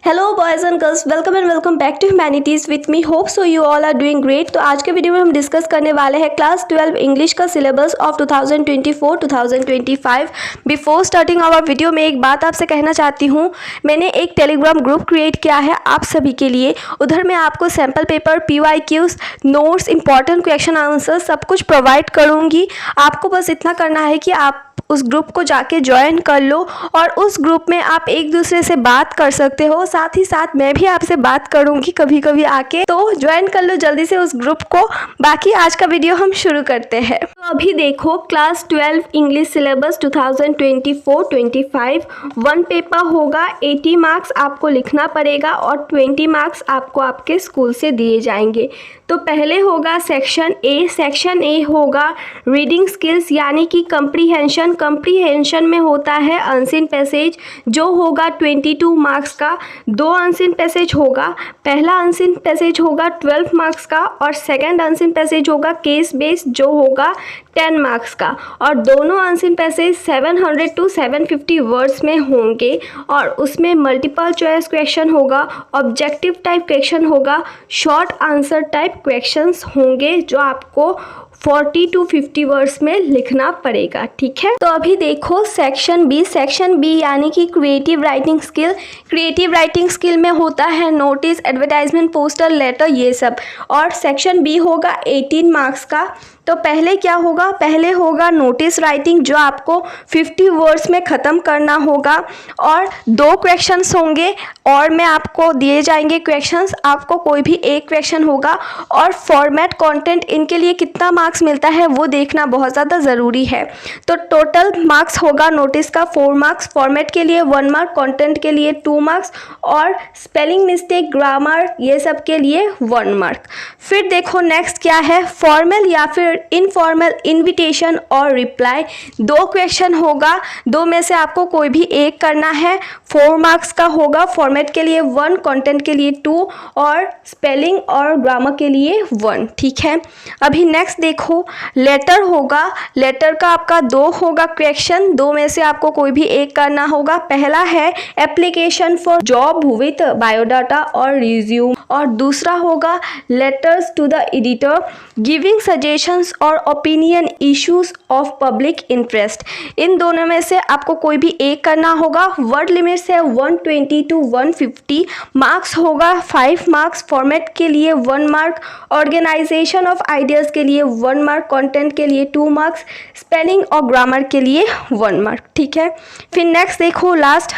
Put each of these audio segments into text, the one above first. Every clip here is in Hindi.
Hello boys and girls, welcome and welcome back to humanities with me. Hope so you all are doing great. तो आज के वीडियो में हम डिस्कस करने वाले हैं क्लास 12 इंग्लिश का syllabus of 2024-2025। Before starting our video में एक बात आपसे कहना चाहती हूँ। मैंने एक टेलीग्राम ग्रुप क्रिएट किया है आप सभी के लिए। उधर मैं आपको sample paper, PYQs, notes, important question answer सब कुछ प्रोवाइड करूँगी। आपको बस इतना करना है कि आप उस ग्रुप को जाके ज्वाइन कर लो और उस ग्रुप में आप एक दूसरे से बात कर सकते हो। साथ ही साथ मैं भी आपसे बात करूंगी कभी कभी आके, तो ज्वाइन कर लो जल्दी से उस ग्रुप को। बाकी आज का वीडियो हम शुरू करते हैं। तो अभी देखो class 12 English syllabus 2024-25 one paper होगा। 80 मार्क्स आपको लिखना पड़ेगा और 20 मार्क्स आपको आपके स्कूल से दिए जाएंगे। तो पहले होगा सेक्शन ए। सेक्शन ए होगा रीडिंग स्किल्स यानी कि कंप्रीहेंशन। कंप्रीहेंशन में होता है अनसीन पैसेज जो होगा 22 मार्क्स का। दो अनसीन पैसेज होगा। पहला अनसीन पैसेज होगा 12 मार्क्स का और सेकंड अनसीन पैसेज होगा केस बेस्ड जो होगा 10 मार्क्स का। और दोनों अनसीन पैसेज 700 to 750 वर्ड्स में होंगे और उसमें मल्टीपल चॉइस क्वेश्चन होगा, ऑब्जेक्टिव टाइप क्वेश्चन होगा, शॉर्ट आंसर टाइप क्वेश्चंस होंगे जो आपको 40 to 50 वर्ड्स में लिखना पड़ेगा। ठीक है, तो अभी देखो सेक्शन बी। सेक्शन बी यानी कि creative writing skill. Creative writing skill में होता है नोटिस, एडवर्टाइजमेंट, पोस्टर, लेटर, ये सब। और सेक्शन बी होगा 18 मार्क्स का। तो पहले क्या होगा, पहले होगा नोटिस राइटिंग जो आपको 50 वर्ड्स में ख़त्म करना होगा और दो क्वेश्चंस होंगे और में आपको दिए जाएंगे क्वेश्चंस। आपको कोई भी एक क्वेश्चन होगा और फॉर्मेट, कंटेंट, इनके लिए कितना मार्क्स मिलता है वो देखना बहुत ज़्यादा ज़रूरी है। तो टोटल मार्क्स होगा नोटिस का 4 मार्क्स, फॉर्मेट के लिए 1 मार्क, कंटेंट के लिए 2 मार्क्स और स्पेलिंग मिस्टेक, ग्रामर, ये सब के लिए 1 मार्क। फिर देखो नेक्स्ट क्या है, फॉर्मल या फिर इनफॉर्मल, इनविटेशन और रिप्लाई। दो क्वेश्चन होगा, दो में से आपको कोई भी एक करना है। 4 मार्क्स का होगा, फॉर्मेट के लिए 1, कंटेंट के लिए 2 और स्पेलिंग और ग्रामर के लिए 1। ठीक है, अभी नेक्स्ट देखो लेटर होगा। लेटर का आपका 2 होगा क्वेश्चन, दो में से आपको कोई भी एक करना होगा। पहला है application for job with biodata और रिज्यूम और दूसरा होगा letters to the editor giving suggestions और opinion issues of public interest. इन दोनों में से आपको कोई भी एक करना होगा। वर्ड लिमिट्स है 120 to 150, मार्क्स होगा 5 मार्क्स, फॉर्मेट के लिए 1 मार्क, ऑर्गेनाइजेशन ऑफ आइडियाज़ के लिए 1 मार्क, कंटेंट के लिए 2 मार्क्स, स्पेलिंग और ग्रामर के लिए 1 मार्क। ठीक है, फिर नेक्स्ट देखो लास्ट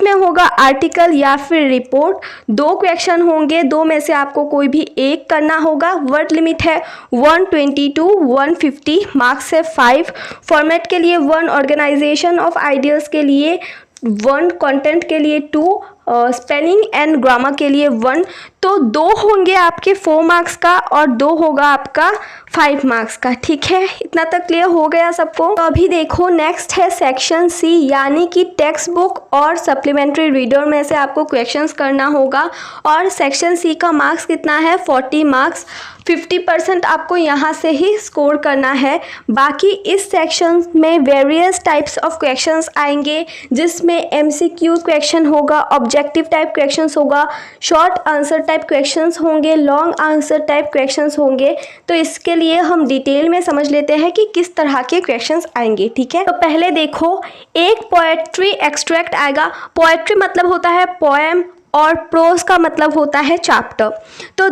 में होगा आर्टिकल या फिर रिपोर्ट। दो क्वेश्चन होंगे, दो में से आपको कोई भी एक करना होगा। वर्ड लिमिट है 120 to 150, मार्क्स है 5, फॉर्मेट के लिए 1, ऑर्गेनाइजेशन ऑफ आइडियाज़ के लिए 1, कंटेंट के लिए 2, स्पेलिंग एंड ग्रामर के लिए 1। तो 2 होंगे आपके 4 मार्क्स का और 2 होगा आपका 5 मार्क्स का। ठीक है, इतना तक क्लियर हो गया सबको। तो अभी देखो नेक्स्ट है सेक्शन सी यानी कि टेक्स्ट बुक और सप्लीमेंट्री रीडर में से आपको क्वेश्चंस करना होगा। और सेक्शन सी का मार्क्स कितना है, 40 मार्क्स। 50% आपको यहाँ से ही स्कोर करना है। बाकी इस सेक्शन में वेरियस टाइप्स ऑफ क्वेश्चंस आएंगे जिसमें MCQ क्वेश्चन होगा, ऑब्जेक्टिव टाइप क्वेश्चंस होगा, शॉर्ट आंसर टाइप क्वेश्चंस होंगे, लॉन्ग आंसर टाइप क्वेश्चंस होंगे। तो इसके लिए हम डिटेल में समझ लेते हैं कि किस तरह के क्वेश्चंस आएंगे। ठीक है, तो पहले देखो एक पोएट्री एक्सट्रैक्ट आएगा। पोएट्री मतलब होता है पोएम और प्रोज का मतलब होता है चैप्टर। तो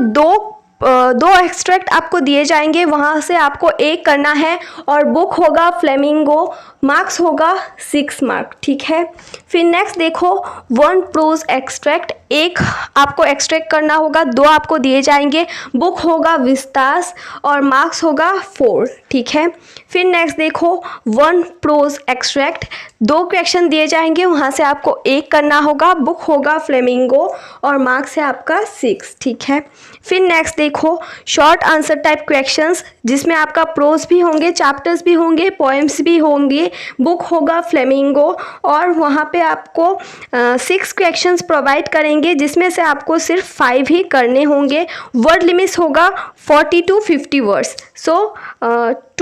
दो एक्सट्रैक्ट आपको दिए जाएंगे, वहाँ से आपको एक करना है और बुक होगा फ्लेमिंगो, मार्क्स होगा 6 मार्क। ठीक है, फिर नेक्स्ट देखो 1 प्रोज एक्सट्रैक्ट, एक आपको एक्सट्रैक्ट करना होगा, 2 आपको दिए जाएंगे। बुक होगा विस्तास और मार्क्स होगा 4। ठीक है, फिर नेक्स्ट देखो 1 प्रोज एक्सट्रैक्ट, 2 क्वेश्चन दिए जाएंगे, वहाँ से आपको एक करना होगा। बुक होगा फ्लेमिंगो और मार्क्स है आपका 6। ठीक है, फिर नेक्स्ट देखो शॉर्ट आंसर टाइप क्वेश्चंस जिसमें आपका प्रोज भी होंगे, चैप्टर्स भी होंगे, पोएम्स भी होंगे। बुक होगा फ्लेमिंगो और वहाँ पे आपको 6 क्वेश्चंस प्रोवाइड करेंगे जिसमें से आपको सिर्फ 5 ही करने होंगे। वर्ड लिमिट्स होगा 40 to 50 वर्ड्स। सो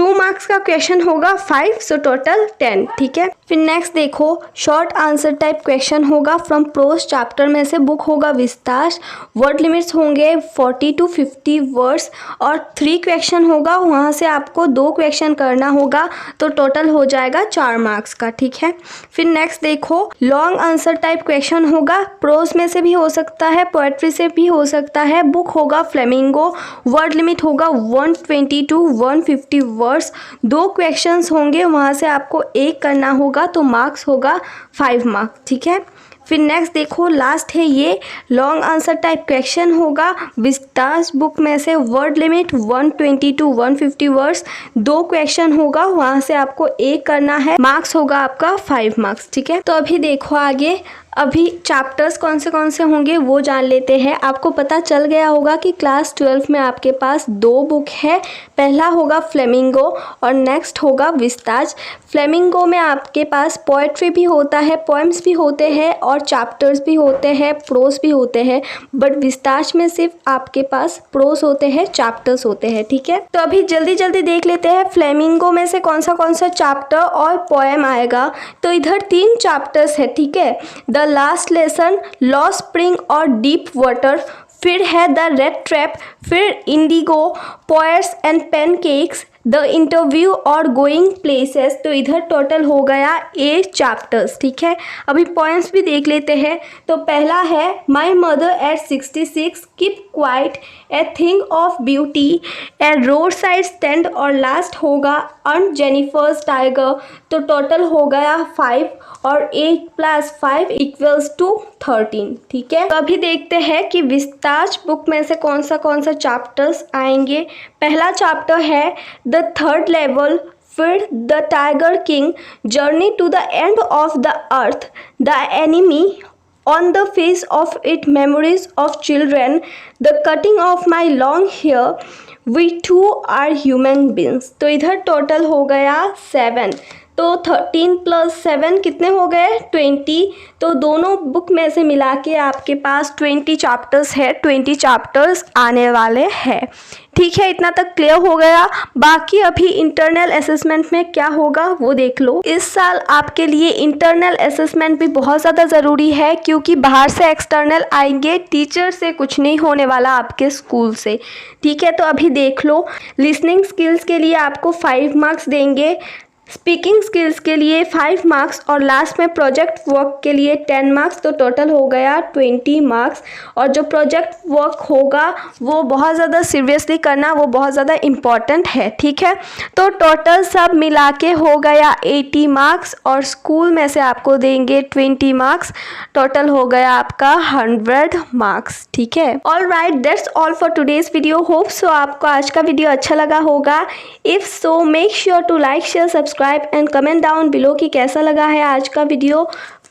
2 मार्क्स का क्वेश्चन होगा 5, सो टोटल 10, ठीक है। फिर नेक्स्ट देखो, शॉर्ट आंसर टाइप क्वेश्चन होगा फ्रॉम प्रोज चैप्टर में से, बुक होगा विस्तार, वर्ड लिमिट्स होंगे 40 to 50 वर्ड्स और 3 क्वेश्चन होगा, वहाँ से आपको 2 क्वेश्चन करना होगा, तो टोटल हो जाएगा 4 मार्क्स का, ठीक है। फिर नेक्स्ट देखो, लॉन्ग आंसर टाइप क्वेश्चन होगा, प्रोज में से भी हो सकता है, पोएट्री से भी हो सकता है, बुक होगा फ्लेमिंगो, वर्ड लिमिट होगा 120 to 150 वर्ड्स, 2 क्वेश्चंस होंगे, वहाँ से आपको एक करना होगा, तो मार्क्स होगा 5 मार्क्स, ठीक है। फिर नेक्स्ट देखो, लास्ट है ये लॉन्ग आंसर टाइप क्वेश्चन होगा विस्तार बुक में से, word limit 120 to 150 words, 2 question होगा, वहाँ से आपको एक करना है, मार्क्स होगा आपका 5 मार्क्स, ठीक है। तो अभी देखो आगे, अभी चैप्टर्स कौन से होंगे वो जान लेते हैं। आपको पता चल गया होगा कि क्लास 12 में आपके पास 2 बुक है, पहला होगा फ्लेमिंगो और नेक्स्ट होगा विस्तार। फ्लेमिंगो में आपके पास पोएट्री भी होता है, पोएम्स भी होते हैं और चैप्टर्स भी होते हैं, प्रोज भी होते हैं, बट विस्तार में सिर्फ आपके पास प्रोज होते हैं, चैप्टर्स होते हैं, ठीक है। तो अभी जल्दी देख लेते हैं फ्लेमिंगो में से कौन सा चैप्टर और पोएम आएगा। तो इधर 3 चैप्टर्स है, ठीक है। The last lesson, lost spring और डीप वाटर, फिर है द रेड ट्रैप, फिर Indigo, poets and pancakes, the interview और गोइंग प्लेसेस। तो इधर टोटल हो गया 8 चैप्टर्स, ठीक है। अभी पॉइंट्स भी देख लेते हैं। तो पहला है my mother eight 66, keep quiet, a thing of beauty, A road side stand और लास्ट होगा अर्न जेनिफर्स टाइगर। तो टोटल हो गया 5 और 8 + 5 = 13, ठीक है। तो अभी देखते हैं कि विस्तार बुक में से कौन सा चैप्टर्स आएंगे। पहला चैप्टर है द थर्ड लेवल, फिर the tiger king, journey to the end of the earth, the enemy, on the face of it, memories of children, the cutting of my long hair, we too are human beings। तो इधर टोटल हो गया 7। तो 13 + 7 कितने हो गए? 20। तो दोनों बुक में से मिला के आपके पास 20 चैप्टर्स है, 20 चैप्टर्स आने वाले हैं, ठीक है। इतना तक क्लियर हो गया। बाकी अभी इंटरनल असेसमेंट में क्या होगा वो देख लो। इस साल आपके लिए इंटरनल असेसमेंट भी बहुत ज़्यादा ज़रूरी है, क्योंकि बाहर से एक्सटर्नल आएंगे, टीचर से कुछ नहीं होने वाला आपके स्कूल से, ठीक है। तो अभी देख लो, लिसनिंग स्किल्स के लिए आपको 5 मार्क्स देंगे, स्पीकिंग स्किल्स के लिए 5 मार्क्स और लास्ट में प्रोजेक्ट वर्क के लिए 10 मार्क्स। तो टोटल हो गया 20 मार्क्स। और जो प्रोजेक्ट वर्क होगा वो बहुत ज़्यादा सीरियसली करना, वो बहुत ज़्यादा इम्पॉर्टेंट है, ठीक है। तो टोटल सब मिला के हो गया 80 मार्क्स और स्कूल में से आपको देंगे 20 मार्क्स। टोटल हो गया आपका 100 मार्क्स, ठीक है। All right, that's all for today's video. Hope so आपको आज का वीडियो अच्छा लगा होगा। If so make sure to like, share, subscribe and comment down below कि कैसा लगा है आज का वीडियो।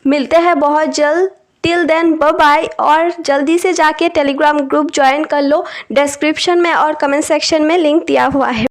मिलते हैं बहुत जल्द। Till then bye bye. और जल्दी से जाके टेलीग्राम ग्रुप ज्वाइन कर लो, डिस्क्रिप्शन में और कमेंट सेक्शन में लिंक दिया हुआ है।